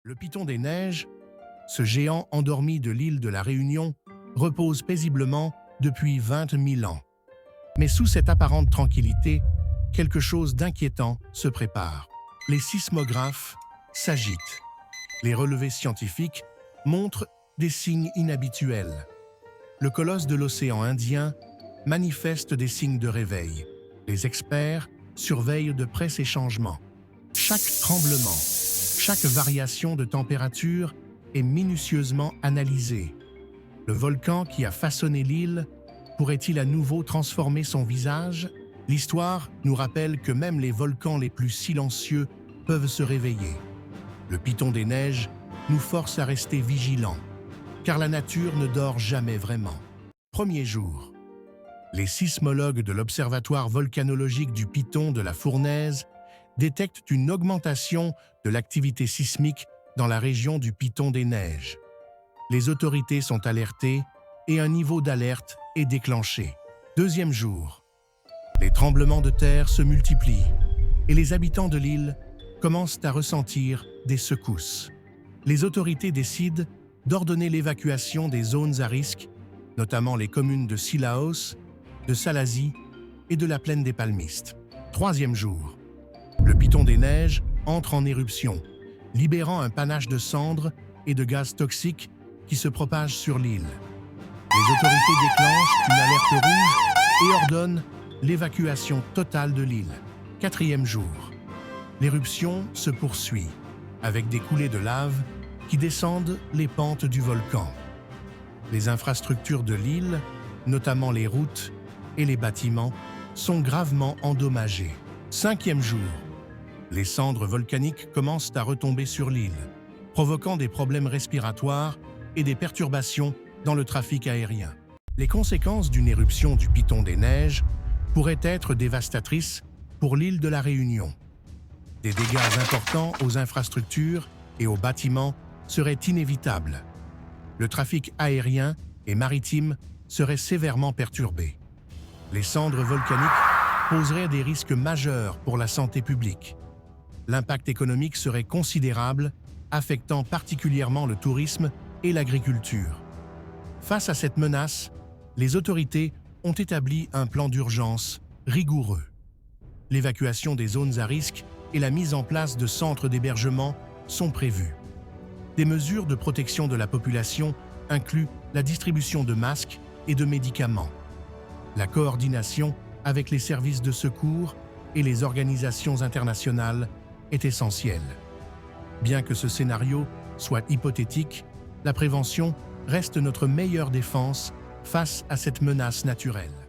Le Piton des Neiges, ce géant endormi de l'île de la Réunion, repose paisiblement depuis 20 000 ans. Mais sous cette apparente tranquillité, quelque chose d'inquiétant se prépare. Les sismographes s'agitent. Les relevés scientifiques montrent des signes inhabituels. Le colosse de l'océan Indien manifeste des signes de réveil. Les experts surveillent de près ces changements. Chaque tremblement, chaque variation de température est minutieusement analysée. Le volcan qui a façonné l'île pourrait-il à nouveau transformer son visage? L'histoire nous rappelle que même les volcans les plus silencieux peuvent se réveiller. Le Piton des Neiges nous force à rester vigilants, car la nature ne dort jamais vraiment. Premier jour. Les sismologues de l'Observatoire volcanologique du Piton de la Fournaise détectent une augmentation de l'activité sismique dans la région du Piton des Neiges. Les autorités sont alertées et un niveau d'alerte est déclenché. Deuxième jour. Les tremblements de terre se multiplient et les habitants de l'île commencent à ressentir des secousses. Les autorités décident d'ordonner l'évacuation des zones à risque, notamment les communes de Sillaos, de Salazie et de la plaine des Palmistes. Troisième jour. Le Piton des Neiges entre en éruption, libérant un panache de cendres et de gaz toxiques qui se propagent sur l'île. Les autorités déclenchent une alerte rouge et ordonnent l'évacuation totale de l'île. Quatrième jour. L'éruption se poursuit, avec des coulées de lave qui descendent les pentes du volcan. Les infrastructures de l'île, notamment les routes et les bâtiments, sont gravement endommagées. Cinquième jour. Les cendres volcaniques commencent à retomber sur l'île, provoquant des problèmes respiratoires et des perturbations dans le trafic aérien. Les conséquences d'une éruption du Piton des Neiges pourraient être dévastatrices pour l'île de la Réunion. Des dégâts importants aux infrastructures et aux bâtiments seraient inévitables. Le trafic aérien et maritime serait sévèrement perturbé. Les cendres volcaniques poseraient des risques majeurs pour la santé publique. L'impact économique serait considérable, affectant particulièrement le tourisme et l'agriculture. Face à cette menace, les autorités ont établi un plan d'urgence rigoureux. L'évacuation des zones à risque et la mise en place de centres d'hébergement sont prévues. Des mesures de protection de la population incluent la distribution de masques et de médicaments. La coordination avec les services de secours et les organisations internationales est essentielle. Bien que ce scénario soit hypothétique, la prévention reste notre meilleure défense face à cette menace naturelle.